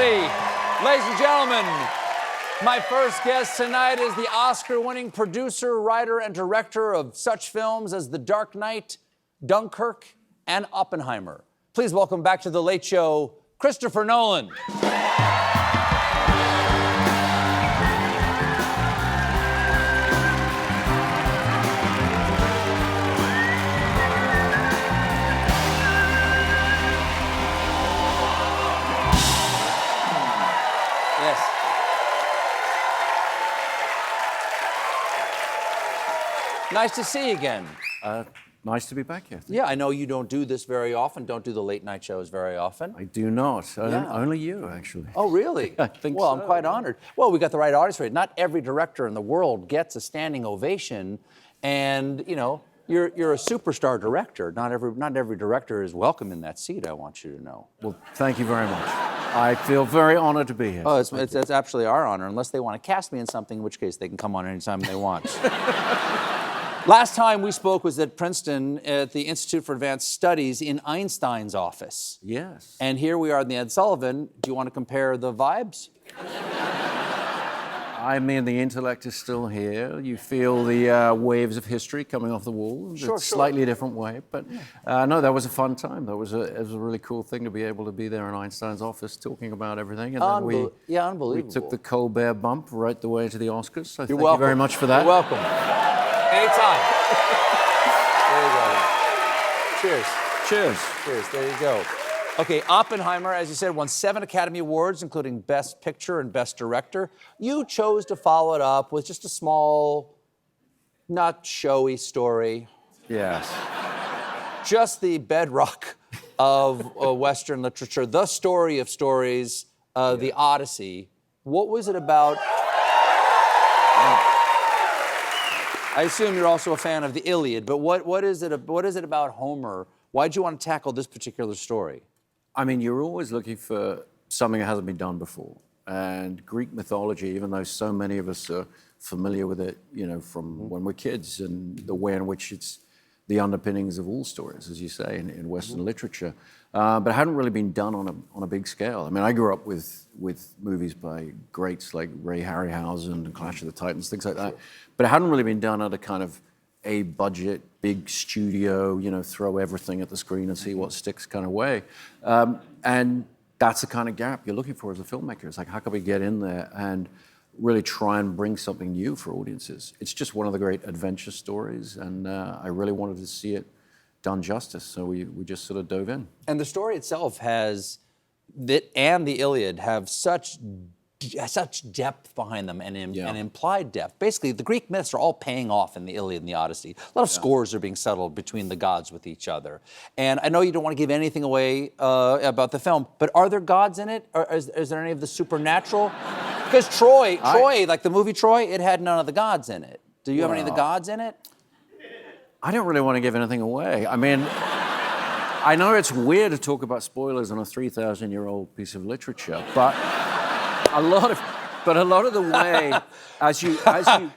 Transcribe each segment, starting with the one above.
Peabody. Ladies and gentlemen, my first guest tonight is the Oscar-winning producer, writer, and director of such films as The Dark Knight, Dunkirk, and Oppenheimer. Please welcome back to The Late Show, Christopher Nolan. Nice to see you again. Nice to be back here. Yeah, I know you don't do this very often, don't do the late night shows very often. I do not. Only you, actually. Oh, really? I think well, so. I'm quite honored. Well, we got the right audience for it. Not every director in the world gets a standing ovation, and you know, you're a superstar director. Not every director is welcome in that seat, I want you to know. Well, thank you very much. I feel very honored to be here. Oh, it's absolutely our honor, unless they want to cast me in something, in which case they can come on anytime they want. Last time we spoke was at Princeton at the Institute for Advanced Studies in Einstein's office. Yes. And here we are in the Ed Sullivan. Do you want to compare the vibes? I mean, the intellect is still here. You feel the waves of history coming off the wall. Sure, it's slightly different way, but no, that was a fun time. It was a really cool thing to be able to be there in Einstein's office talking about everything. And then we unbelievable. took the Colbert bump right the way to the Oscars. So You're thank welcome. you very much for that. You're welcome. Anytime. There you go. Cheers. Cheers. Cheers. There you go. Okay, Oppenheimer, as you said, won 7 Academy Awards, including Best Picture and Best Director. You chose to follow it up with just a small, not showy story. Yes. Just the bedrock of Western literature, the story of stories, the Odyssey. What was it about? I assume you're also a fan of the Iliad, but what is it about Homer? Why'd you want to tackle this particular story? I mean, you're always looking for something that hasn't been done before. And Greek mythology, even though so many of us are familiar with it, you know, from when we're kids, and the way in which it's the underpinnings of all stories, as you say, in Western literature, but it hadn't really been done on a big scale. I mean, I grew up with movies by greats like Ray Harryhausen and Clash of the Titans, things like that, but it hadn't really been done at a kind of a budget, big studio, you know, throw everything at the screen and see what sticks kind of way. And that's the kind of gap you're looking for as a filmmaker. It's like, how can we get in there and really try and bring something new for audiences? It's just one of the great adventure stories, and I really wanted to see it done justice, so we just sort of dove in. And the story itself has, and the Iliad have such depth behind them and implied depth. Basically, the Greek myths are all paying off in the Iliad and the Odyssey. A lot of scores are being settled between the gods with each other. And I know you don't want to give anything away about the film, but are there gods in it? Or is there any of the supernatural? Because Troy, like the movie Troy, it had none of the gods in it. Do you have any of the gods in it? I don't really want to give anything away. I mean, I know it's weird to talk about spoilers on a 3,000-year-old piece of literature, but a lot of the way, as you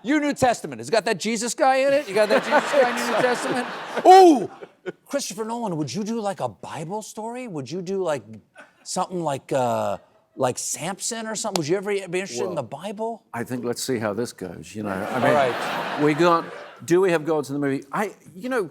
Your New Testament, it's got that Jesus guy in it? You got that Jesus guy in your New Testament? Ooh! Christopher Nolan, would you do like a Bible story? Would you do like something like Samson or something? Would you ever be interested in the Bible? I think let's see how this goes, you know. I All mean, right. do we have gods in the movie? You know,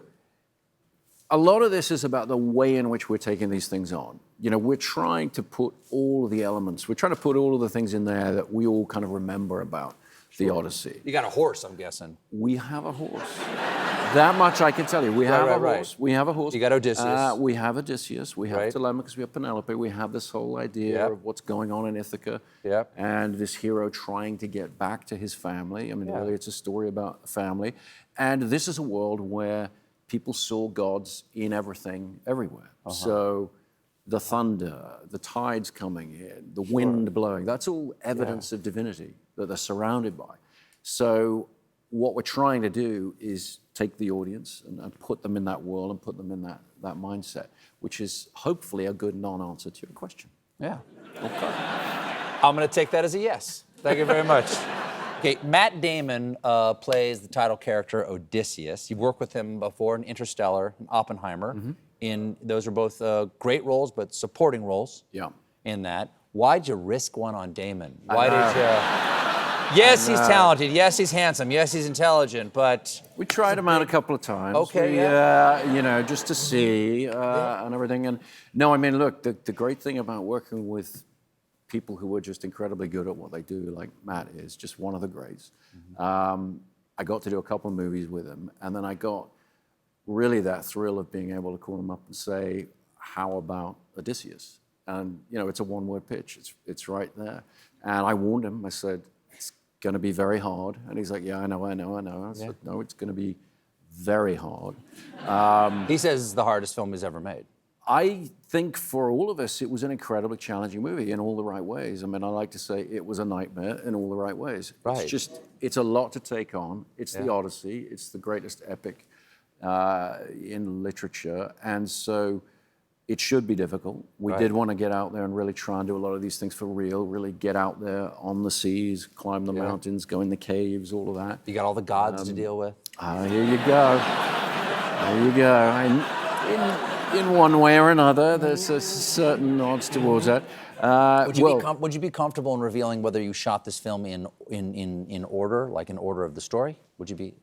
a lot of this is about the way in which we're taking these things on. You know, we're trying to put all of the elements, we're trying to put all of the things in there that we all kind of remember about the Odyssey. You got a horse, I'm guessing. We have a horse. That much I can tell you. We have a horse. We have a horse. You got Odysseus. We have Odysseus. We have Telemachus. We have Penelope. We have this whole idea of what's going on in Ithaca. And this hero trying to get back to his family. I mean, really, it's a story about a family. And this is a world where people saw gods in everything, everywhere. So the thunder, the tides coming in, the wind blowing, that's all evidence of divinity that they're surrounded by. So what we're trying to do is take the audience and put them in that world and put them in that mindset, which is hopefully a good non-answer to your question. Yeah. Okay. I'm going to take that as a yes. Thank you very much. Okay, Matt Damon plays the title character Odysseus. You've worked with him before in Interstellar and Oppenheimer. Those are both great roles, but supporting roles in that. Why'd you risk one on Damon? Why did you? Yes, he's talented. Yes, he's handsome. Yes, he's intelligent. But we tried him out a couple of times. Okay, you know, just to see and everything. And no, I mean, look, the great thing about working with people who are just incredibly good at what they do, like Matt is, just one of the greats. I got to do a couple of movies with him, and then I got really that thrill of being able to call him up and say, "How about Odysseus?" And you know, it's a one-word pitch. It's right there. And I warned him. I said, going to be very hard. And he's like, yeah, I know. I said, no, it's going to be very hard. He says it's the hardest film he's ever made. I think for all of us, it was an incredibly challenging movie in all the right ways. I mean, I like to say it was a nightmare in all the right ways. Right. It's a lot to take on. It's the Odyssey. It's the greatest epic in literature. And so it should be difficult. We did want to get out there and really try and do a lot of these things for real, really get out there on the seas, climb the mountains, go in the caves, all of that. You got all the gods to deal with. Here you go. There you go. And in one way or another, there's a certain odds towards that. Would you be comfortable in revealing whether you shot this film in order, like in order of the story? Would you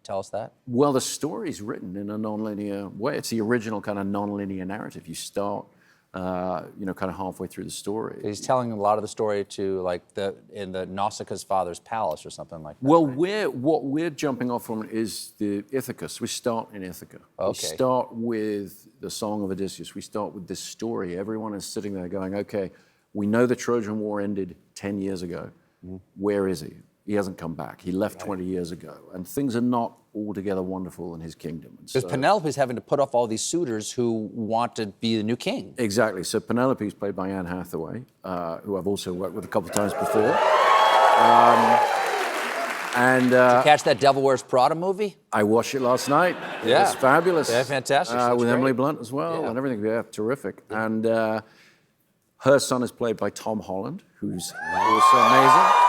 tell us that? Well, the story's written in a non-linear way. It's the original kind of non-linear narrative. You start, kind of halfway through the story. He's telling a lot of the story to in the Nausicaa's father's palace or something like that. Well, what we're jumping off from is the Ithaca. So we start in Ithaca. Okay. We start with the Song of Odysseus. We start with this story. Everyone is sitting there going, okay, we know the Trojan War ended 10 years ago. Where is he? He hasn't come back. He left 20 years ago. And things are not altogether wonderful in his kingdom. Because Penelope's having to put off all these suitors who want to be the new king. Exactly. So Penelope's played by Anne Hathaway, who I've also worked with a couple of times before. Did you catch that Devil Wears Prada movie? I watched it last night. Yeah. It was fabulous. Yeah, fantastic. With Emily Blunt as well and everything. Yeah, terrific. Yeah. And her son is played by Tom Holland, who's also amazing.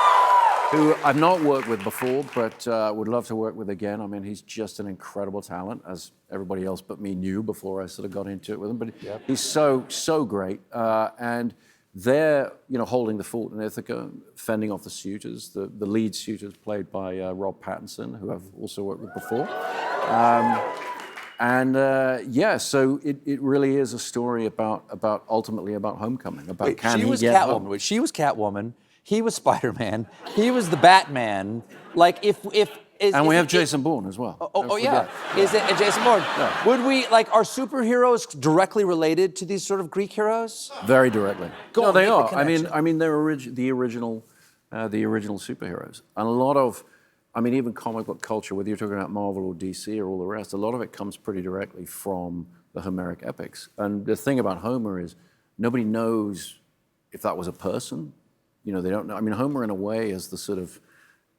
Who I've not worked with before, but would love to work with again. I mean, he's just an incredible talent, as everybody else but me knew before I sort of got into it with him. But he's so great. And they're, holding the fort in Ithaca, fending off the suitors. The lead suitor is played by Rob Pattinson, who I've also worked with before. So it really is a story ultimately about homecoming. She was Catwoman. He was Spider-Man. He was the Batman. And we have Jason Bourne as well. Is it Jason Bourne? Yeah. Would we are superheroes directly related to these sort of Greek heroes? Very directly. They are. I mean, they're the original superheroes. And a lot of, even comic book culture, whether you're talking about Marvel or DC or all the rest, a lot of it comes pretty directly from the Homeric epics. And the thing about Homer is nobody knows if that was a person. They don't know. Homer in a way is the sort of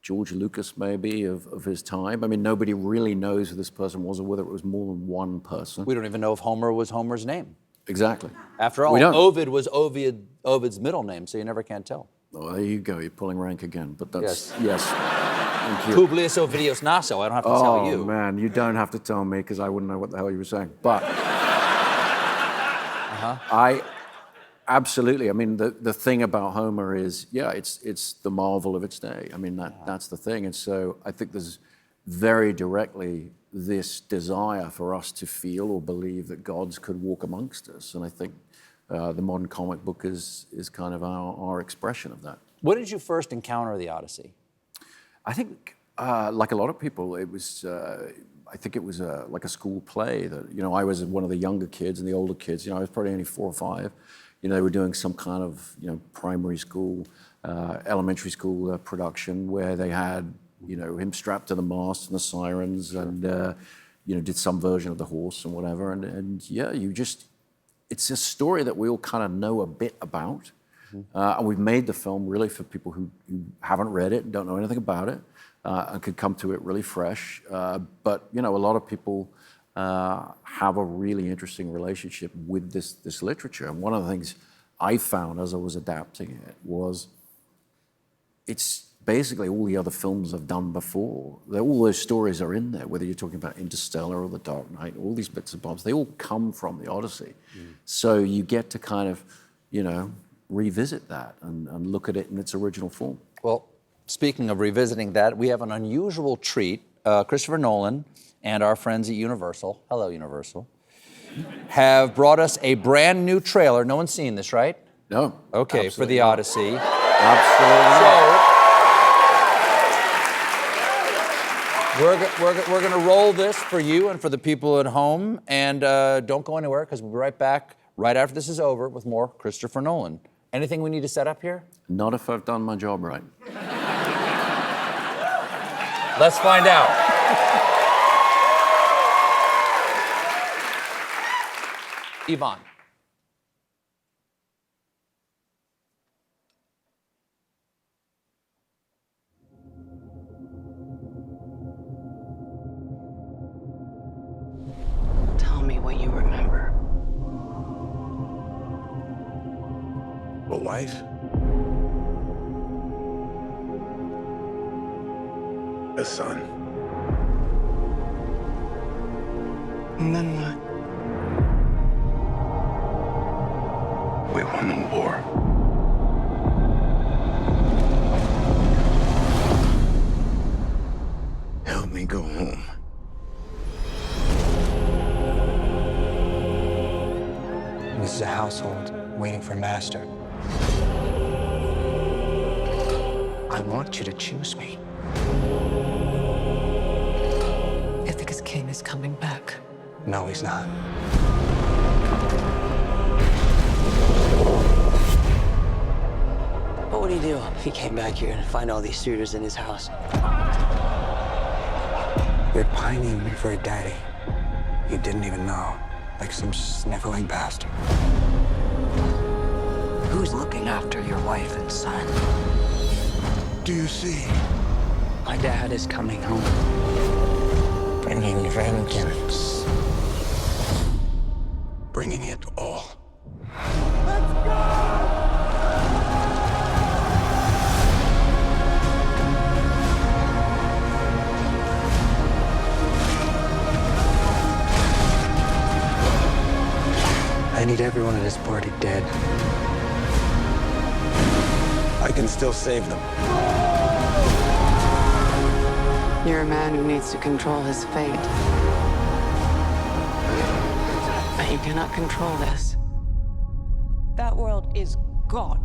George Lucas maybe of his time. Nobody really knows who this person was or whether it was more than one person. We don't even know if Homer was Homer's name. Exactly. After all, Ovid was Ovid's middle name, so you never can tell. Oh, there you go. You're pulling rank again. But that's, yes. Thank you. Publius Ovidius Naso. I don't have to tell you. Oh, man. You don't have to tell me because I wouldn't know what the hell you were saying. But absolutely. The thing about Homer is, it's the marvel of its day. That's the thing. And so I think there's very directly this desire for us to feel or believe that gods could walk amongst us. And I think the modern comic book is kind of our expression of that. When did you first encounter the Odyssey? I think, like a lot of people, it was... I think it was like a school play that, I was one of the younger kids and the older kids, I was probably only 4 or 5. They were doing some kind of, primary school, elementary school production where they had, him strapped to the mast and the sirens and, did some version of the horse and whatever. It's a story that we all kind of know a bit about. And we've made the film really for people who haven't read it and don't know anything about it and could come to it really fresh. But, a lot of people have a really interesting relationship with this literature. And one of the things I found as I was adapting it was it's basically all the other films I've done before. All those stories are in there, whether you're talking about Interstellar or The Dark Knight, all these bits and bobs, they all come from the Odyssey. So you get to kind of, revisit that and look at it in its original form. Well, speaking of revisiting that, we have an unusual treat. Christopher Nolan and our friends at Universal, hello Universal, have brought us a brand new trailer. No one's seen this, right? No. Okay, for the Odyssey. Absolutely. So, we're going to roll this for you and for the people at home, and don't go anywhere because we'll be right back right after this is over with more Christopher Nolan. Anything we need to set up here? Not if I've done my job right. Let's find out. Yvonne. Tell me what you remember. A wife? A son. And then what? We won the war. Help me go home. This is a household waiting for master. I want you to choose me. Ithaca's king is coming back. No, he's not. What would he do if he came back here and find all these suitors in his house? You're pining for a daddy you didn't even know, like some sniveling bastard. Who's looking after your wife and son? Do you see? My dad is coming home. Bringing vengeance. Bringing it all. I need everyone in this party dead. I can still save them. You're a man who needs to control his fate. But you cannot control this. That world is gone.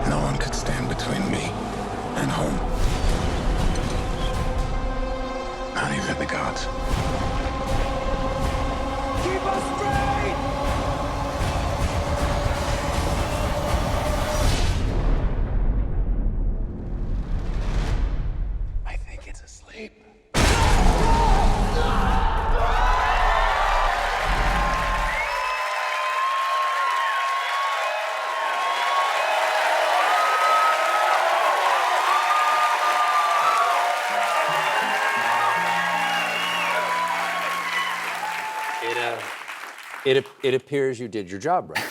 No one could stand between me and home. Not even the gods. Keep us straight! I think it's asleep. It appears you did your job right.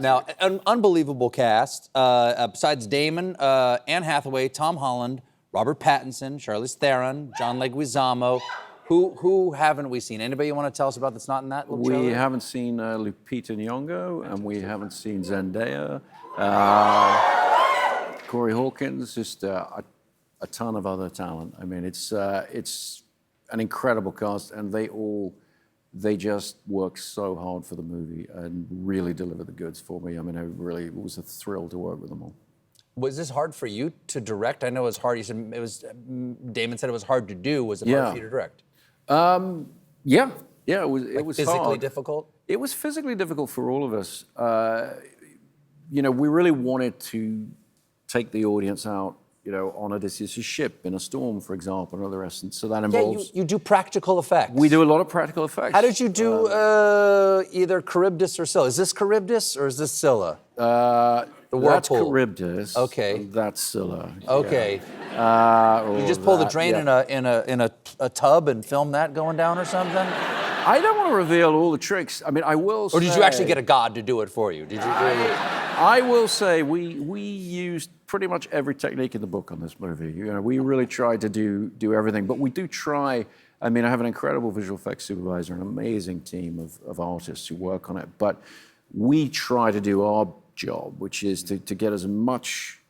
Now, an unbelievable cast. Besides Damon, Anne Hathaway, Tom Holland, Robert Pattinson, Charlize Theron, John Leguizamo. Who haven't we seen? Anybody you want to tell us about that's not in that little trailer? We haven't seen Lupita Nyong'o, and we haven't seen Zendaya, Corey Hawkins, just a ton of other talent. I mean, it's an incredible cast, and they just worked so hard for the movie and really delivered the goods for me. I mean, it was a thrill to work with them all. Was this hard for you to direct? I know it was hard. You said it was. Damon said it was hard to do. Was it hard for you to direct? Yeah, it was. Like it was physically hard. difficult. It was physically difficult for all of us. We really wanted to take the audience out, on Odysseus' ship in a storm, for example, and all the rest. And so that involves. Yeah, you do practical effects. We do a lot of practical effects. How did you do either Charybdis or Scylla? Is this Charybdis or is this Scylla? The That's whirlpool. Charybdis. Okay. And that's Scylla. Okay. Yeah. You just pull the drain in a tub and film that going down or something? I don't want to reveal all the tricks. I mean, I will say. Or did you actually get a god to do it for you? Did you? I will say we used pretty much every technique in the book on this movie. We really tried to do everything, but we do try I mean, I have an incredible visual effects supervisor, an amazing team of artists who work on it. But we try to do our job, which is to get as much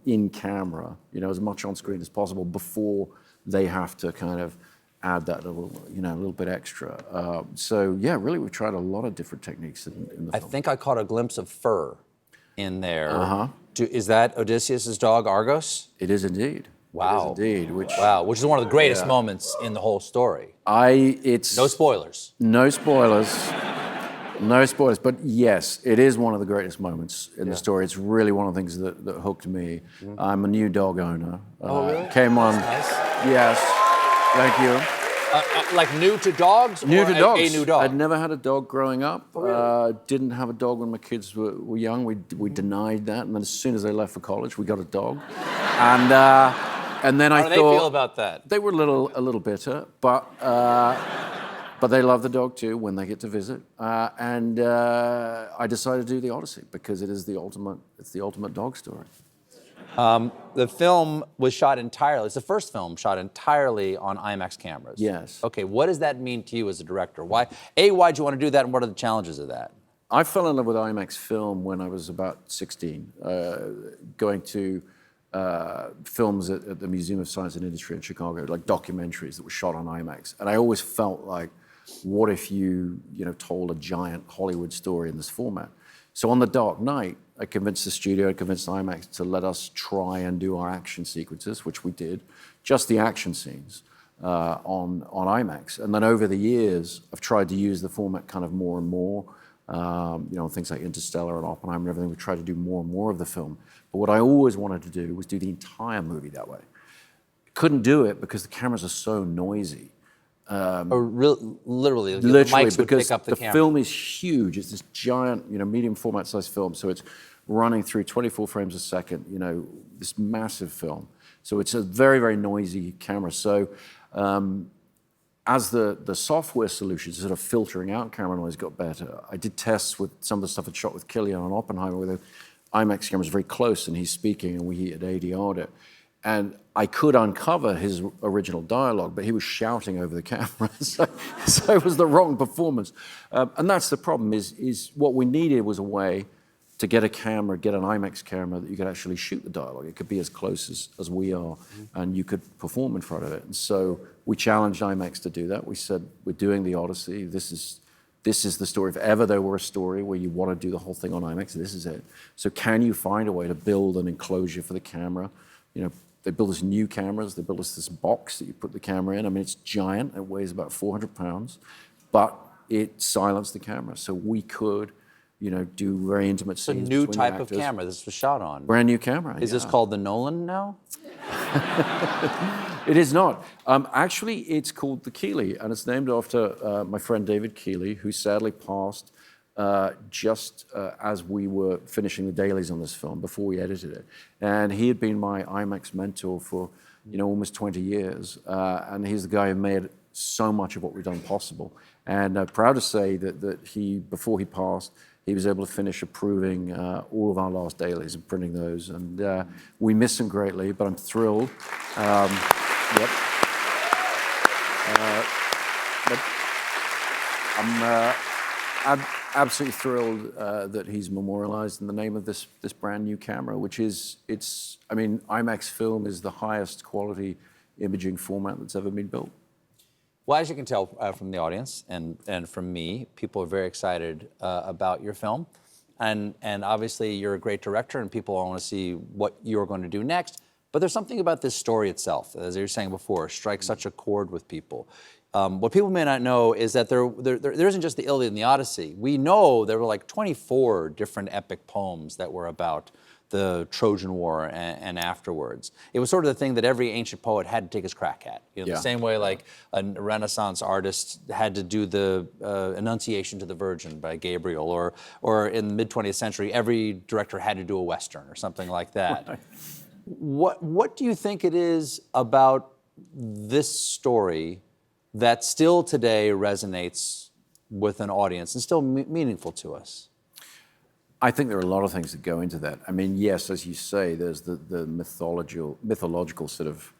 in camera, as much on screen as possible before they have to kind of add that little, a little bit extra. So yeah, really, we've tried a lot of different techniques in the film. I think I caught a glimpse of fur in there. Uh-huh. Is that Odysseus's dog Argos? It is indeed. Wow. It is indeed. Which is one of the greatest moments in the whole story. It's no spoilers. No spoilers. No spoilers, but yes, it is one of the greatest moments in the story. It's really one of the things that hooked me. I'm a new dog owner. Really? Came on. That's nice. Yes, thank you. Like new to dogs? New to dogs. A new dog? I'd never had a dog growing up. Oh, really? Didn't have a dog when my kids were young. We denied that, and then as soon as they left for college, we got a dog. And then How I do thought they feel about that? They were a little bitter, but they love the dog too when they get to visit. And I decided to do the Odyssey because it is the ultimate dog story. The film was shot entirely. It's the first film shot entirely on IMAX cameras. Yes. Okay, what does that mean to you as a director? Why'd you want to do that, and what are the challenges of that? I fell in love with IMAX film when I was about 16, going to films at the Museum of Science and Industry in Chicago, like documentaries that were shot on IMAX. And I always felt like, what if you told a giant Hollywood story in this format? So on The Dark Knight, I convinced the studio, I convinced IMAX to let us try and do our action sequences, which we did, just the action scenes on IMAX. And then over the years, I've tried to use the format kind of more and more. Things like Interstellar and Oppenheimer and everything, we tried to do more and more of the film. But what I always wanted to do was do the entire movie that way. Couldn't do it because the cameras are so noisy. Literally, the Literally, mics would because pick up the camera. film is huge. It's this giant, medium format size film. So it's running through 24 frames a second, this massive film. So it's a very, very noisy camera. So as the software solutions sort of filtering out camera noise got better, I did tests with some of the stuff I'd shot with Killian on Oppenheimer, where the IMAX camera's very close and he's speaking and we had ADR'd it. And I could uncover his original dialogue, but he was shouting over the camera, so it was the wrong performance. And that's the problem, is what we needed was a way to get an IMAX camera that you could actually shoot the dialogue. It could be as close as we are, and you could perform in front of it. And so we challenged IMAX to do that. We said, we're doing the Odyssey. This is the story. If ever there were a story where you want to do the whole thing on IMAX, this is it. So can you find a way to build an enclosure for the camera? They build us new cameras. They build us this box that you put the camera in. I mean, it's giant. It weighs about 400 pounds, but it silenced the camera. So we could, do very intimate scenes. It's a new between type the of actors. camera this was shot on. Brand new camera. Is this called the Nolan now? It is not. Actually, it's called the Keeley, and it's named after my friend David Keeley, who sadly passed just as we were finishing the dailies on this film, before we edited it. And he had been my IMAX mentor for, almost 20 years. And he's the guy who made so much of what we've done possible. And proud to say that before he passed, he was able to finish approving all of our last dailies and printing those. And we miss him greatly, but I'm thrilled. Yep. But I'm absolutely thrilled that he's memorialized in the name of this brand new camera, which is, IMAX film is the highest quality imaging format that's ever been built. Well, as you can tell from the audience and from me, people are very excited about your film. And obviously you're a great director and people want to see what you're going to do next. But there's something about this story itself, as you were saying before, strikes such a chord with people. What people may not know is that there isn't just the Iliad and the Odyssey. We know there were like 24 different epic poems that were about the Trojan War and afterwards. It was sort of the thing that every ancient poet had to take his crack at. The same way like a Renaissance artist had to do the Annunciation to the Virgin by Gabriel, or in the mid-20th century, every director had to do a Western or something like that. Right. What do you think it is about this story that still today resonates with an audience and still meaningful to us? I think there are a lot of things that go into that. I mean, yes, as you say, there's the mythological sort of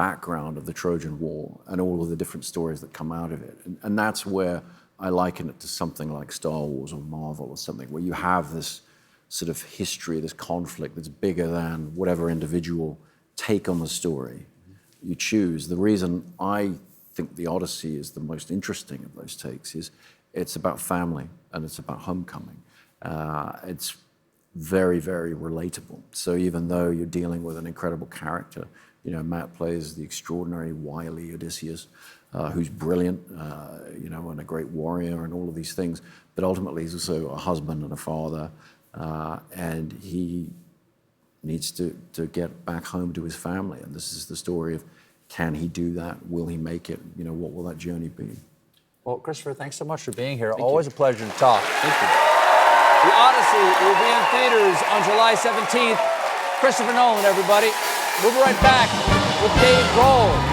background of the Trojan War and all of the different stories that come out of it. And that's where I liken it to something like Star Wars or Marvel or something, where you have this sort of history, this conflict that's bigger than whatever individual take on the story you choose. The reason I think the Odyssey is the most interesting of those takes is it's about family and it's about homecoming. It's very, very relatable. So even though you're dealing with an incredible character, you know, Matt plays the extraordinary, wily Odysseus, who's brilliant, you know, and a great warrior and all of these things, but ultimately he's also a husband and a father, and he needs to get back home to his family. And this is the story of, can he do that? Will he make it? You know, what will that journey be? Well, Christopher, thanks so much for being here. Always a pleasure to talk. Thank you. The Odyssey will be in theaters on July 17th. Christopher Nolan, everybody. We'll be right back with Dave Grohl.